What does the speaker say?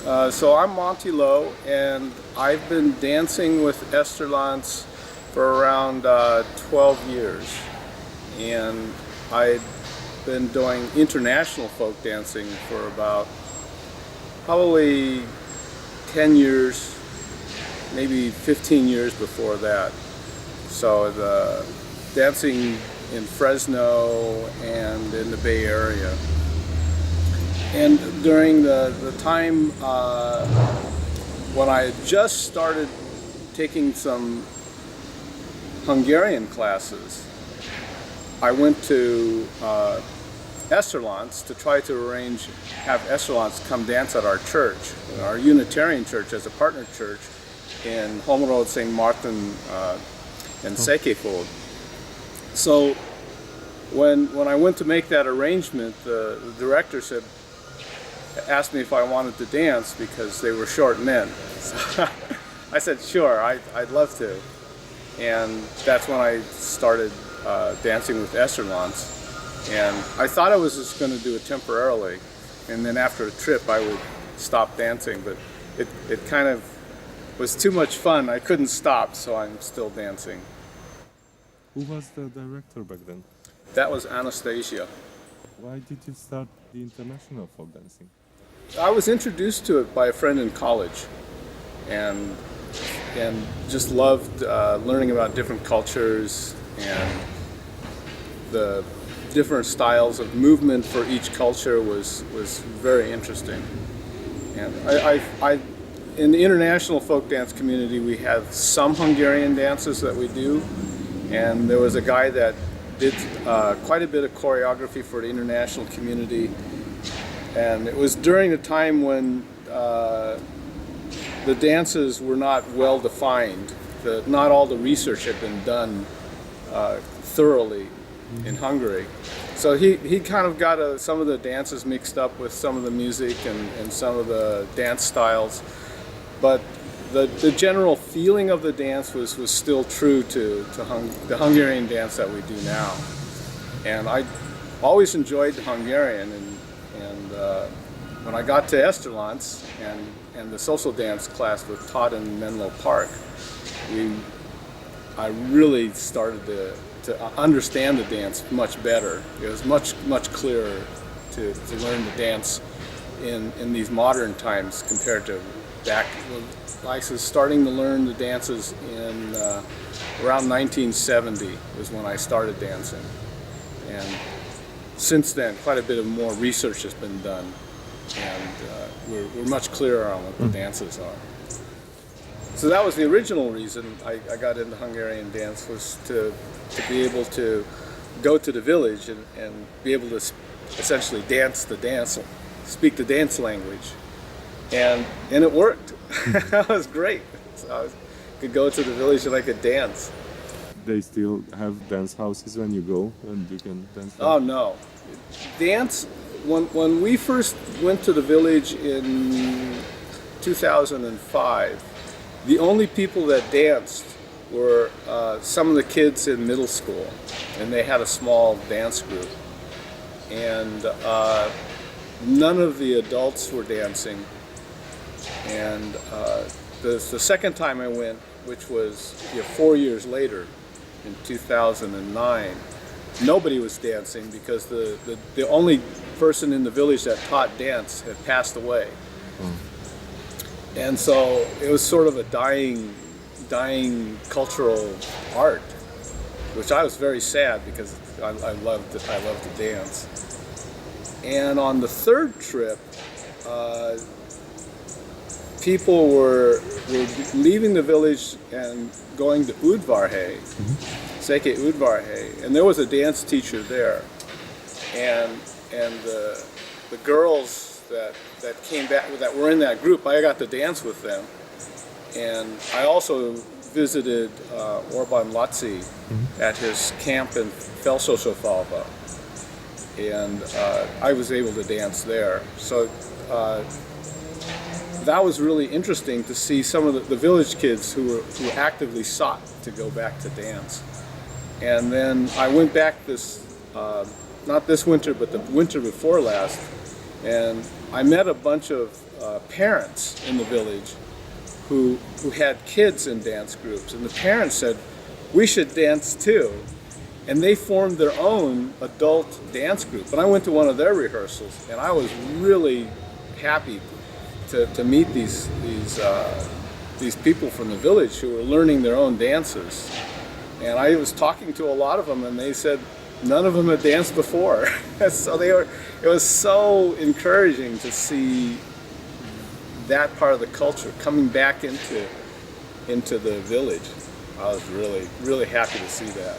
So I'm Monty Low, and I've been dancing with Eszterlánc for around 12 years. And I've been doing international folk dancing for about probably 10 years, maybe 15 years before that. So the dancing in Fresno and in the Bay Area. And during the time when I had just started taking some Hungarian classes, I went to Eszterlánc to try to have Eszterlánc come dance at our church, our Unitarian church as a partner church in Holmroad, St. Martin, and Székelyföld. So when I went to make that arrangement, the director asked me if I wanted to dance because they were short men. So I said, sure, I'd love to. And that's when I started dancing with Eszterlánc. And I thought I was just going to do it temporarily. And then after a trip, I would stop dancing. But it kind of was too much fun. I couldn't stop, so I'm still dancing. Who was the director back then? That was Anastasia. Why did you start the international folk dancing? I was introduced to it by a friend in college, and just loved learning about different cultures and the different styles of movement for each culture was very interesting. And I in the international folk dance community, we have some Hungarian dances that we do, and there was a guy that did quite a bit of choreography for the international community. And it was during the time when the dances were not well defined. Not all the research had been done thoroughly in Hungary. So he kind of got some of the dances mixed up with some of the music and some of the dance styles. But the general feeling of the dance was still true to the Hungarian dance that we do now. And I always enjoyed the Hungarian. And when I got to Eszterlánc and the social dance class with Todd in Menlo Park, I really started to understand the dance much better. It was much clearer to learn the dance in these modern times compared to back. I was starting to learn the dances in around 1970 was when I started dancing. And since then, quite a bit of more research has been done, and we're much clearer on what the dances are. So that was the original reason I got into Hungarian dance, was to be able to go to the village and be able to essentially dance the dance, speak the dance language, and it worked. That was great. So I could go to the village and I could dance. They still have dance houses when you go and you can dance there? Oh no. Dance, when we first went to the village in 2005, the only people that danced were some of the kids in middle school, and they had a small dance group. And none of the adults were dancing. And the second time I went, which was 4 years later, in 2009, nobody was dancing because the only person in the village that taught dance had passed away. And so it was sort of a dying cultural art, which I was very sad because I loved to dance. And on the third trip, people were leaving the village and going to Udvarhely, Székely Udvarhely, and there was a dance teacher there, and the girls that came back, that were in that group, I got to dance with them. And I also visited Orban Laci at his camp in Felsősofalva, and I was able to dance there. So that was really interesting to see some of the village kids who actively sought to go back to dance. And then I went back not this winter, but the winter before last, and I met a bunch of parents in the village who had kids in dance groups, and the parents said, we should dance too. And they formed their own adult dance group. And I went to one of their rehearsals, and I was really happy to meet these people from the village who were learning their own dances. And I was talking to a lot of them, and they said none of them had danced before. So it was so encouraging to see that part of the culture coming back into the village. I was really, really happy to see that.